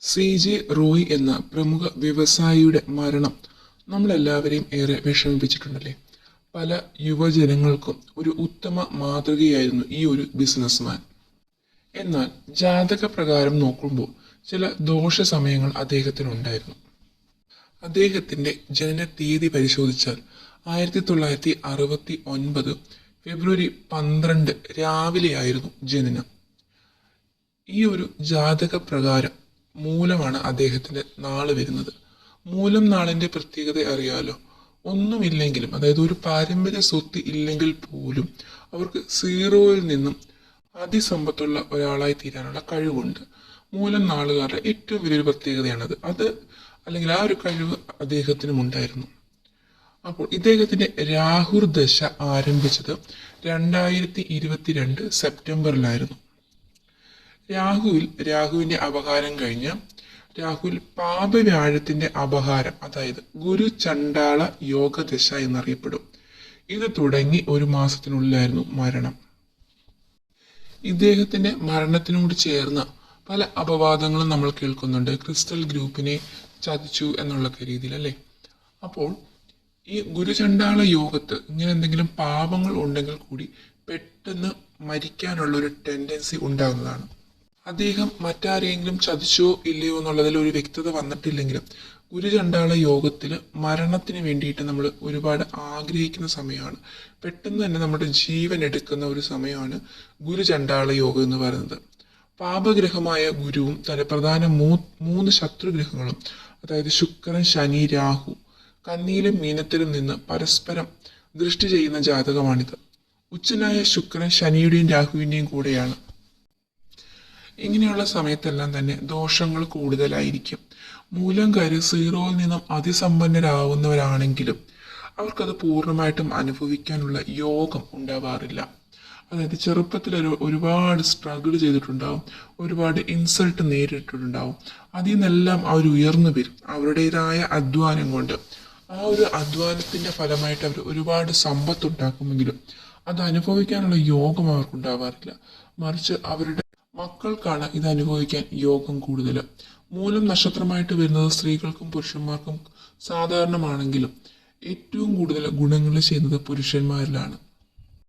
CJ Roy എന്ന പ്രമുഖ വ്യവസായിയുടെ മരണം നമ്മളെല്ലാവരെയും ഏറെ വിഷമിപ്പിച്ചിട്ടുണ്ടല്ലേ. പല യുവജനങ്ങൾക്കും ഒരു ഉത്തമ മാതൃകയായിരുന്നു ഈ ഒരു ബിസിനസ്മാൻ. എന്നാൽ ജാതക പ്രകാരം നോക്കുമ്പോൾ ചില ദോഷ സമയങ്ങൾ അദ്ദേഹത്തിനുണ്ടായിരുന്നു. അദ്ദേഹത്തിന്റെ ജനന തീയതി പരിശോധിച്ചാൽ 1969 ഫെബ്രുവരി 12 രാവിലെയായിരുന്നു ജനനം. ഈ ഒരു ജാതക പ്രകാരം മൂലമാണ് അദ്ദേഹത്തിന്റെ നാള് വരുന്നത്. മൂലം നാളിന്റെ പ്രത്യേകത അറിയാലോ. ഒന്നുമില്ലെങ്കിലും, അതായത് ഒരു പാരമ്പര്യ സ്വത്ത് ഇല്ലെങ്കിൽ പോലും അവർക്ക് സീറോയിൽ നിന്നും അതിസമ്പത്തുള്ള ഒരാളായി തീരാനുള്ള കഴിവുണ്ട്. മൂലം നാളുകാരുടെ ഏറ്റവും വലിയൊരു പ്രത്യേകതയാണത്. അല്ലെങ്കിൽ ആ ഒരു കഴിവ് അദ്ദേഹത്തിനും ഉണ്ടായിരുന്നു. അപ്പോൾ ഇദ്ദേഹത്തിന്റെ രാഹുർ ദശ ആരംഭിച്ചത് 2022 സെപ്റ്റംബറിലായിരുന്നു. രാഹുവിന്റെ അപഹാരം കഴിഞ്ഞ് രാഹുൽ പാപവ്യാഴത്തിന്റെ അപഹാരം, അതായത് ഗുരു ചണ്ടാള യോഗദശ എന്നറിയപ്പെടും. ഇത് തുടങ്ങി ഒരു മാസത്തിനുള്ളിലായിരുന്നു മരണം. ഇദ്ദേഹത്തിന്റെ മരണത്തിനോട് ചേർന്ന പല അപവാദങ്ങളും നമ്മൾ കേൾക്കുന്നുണ്ട്. ക്രിസ്റ്റൽ ഗ്രൂപ്പിനെ ചതിച്ചു എന്നുള്ള രീതിയിൽ അല്ലേ. അപ്പോൾ ഈ ഗുരുചണ്ടാള യോഗത്ത് ഇങ്ങനെ എന്തെങ്കിലും പാപങ്ങൾ ഉണ്ടെങ്കിൽ കൂടി പെട്ടെന്ന് മരിക്കാനുള്ള ഒരു ടെൻഡൻസി ഉണ്ടാകുന്നതാണ്. അദ്ദേഹം മറ്റാരെങ്കിലും ചതിച്ചോ ഇല്ലയോ എന്നുള്ളതിൽ ഒരു വ്യക്തത വന്നിട്ടില്ലെങ്കിലും ഗുരുചണ്ടാള യോഗത്തിൽ മരണത്തിന് വേണ്ടിയിട്ട് നമ്മൾ ഒരുപാട് ആഗ്രഹിക്കുന്ന സമയമാണ്. പെട്ടെന്ന് തന്നെ നമ്മുടെ ജീവൻ എടുക്കുന്ന ഒരു സമയമാണ് ഗുരുചണ്ടാള യോഗം എന്ന് പറയുന്നത്. പാപഗ്രഹമായ ഗുരുവും തന്റെ പ്രധാന മൂന്ന് ശത്രുഗ്രഹങ്ങളും, അതായത് ശുക്രൻ, ശനി, രാഹു കന്നിയിലും മീനത്തിലും നിന്ന് പരസ്പരം ദൃഷ്ടി ചെയ്യുന്ന ജാതകമാണിത്. ഉച്ചനായ ശുക്രൻ ശനിയുടെയും രാഹുവിന്റെയും കൂടെയാണ്. ഇങ്ങനെയുള്ള സമയത്തെല്ലാം തന്നെ ദോഷങ്ങൾ കൂടുതലായിരിക്കും. മൂലംകാര് സീറോയിൽ നിന്നും അതിസമ്പന്നരാകുന്നവരാണെങ്കിലും അവർക്കത് പൂർണ്ണമായിട്ടും അനുഭവിക്കാനുള്ള യോഗം ഉണ്ടാവാറില്ല. അതായത് ചെറുപ്പത്തിൽ ഒരുപാട് സ്ട്രഗിൾ ചെയ്തിട്ടുണ്ടാവും, ഒരുപാട് ഇൻസൾട്ട് നേരിട്ടിട്ടുണ്ടാവും. അതിൽ നിന്നെല്ലാം അവർ ഉയർന്നു വരും അവരുടേതായ അധ്വാനം കൊണ്ട്. ആ ഒരു അധ്വാനത്തിന്റെ ഫലമായിട്ട് അവർ ഒരുപാട് സമ്പത്ത് ഉണ്ടാക്കുമെങ്കിലും അത് അനുഭവിക്കാനുള്ള യോഗം അവർക്കുണ്ടാവാറില്ല. മറിച്ച് അവരുടെ മക്കൾക്കാണ് ഇത് അനുഭവിക്കാൻ യോഗം കൂടുതൽ. മൂലം നക്ഷത്രമായിട്ട് വരുന്നത് സ്ത്രീകൾക്കും പുരുഷന്മാർക്കും സാധാരണമാണെങ്കിലും ഏറ്റവും കൂടുതൽ ഗുണങ്ങൾ ചെയ്യുന്നത് പുരുഷന്മാരിലാണ്.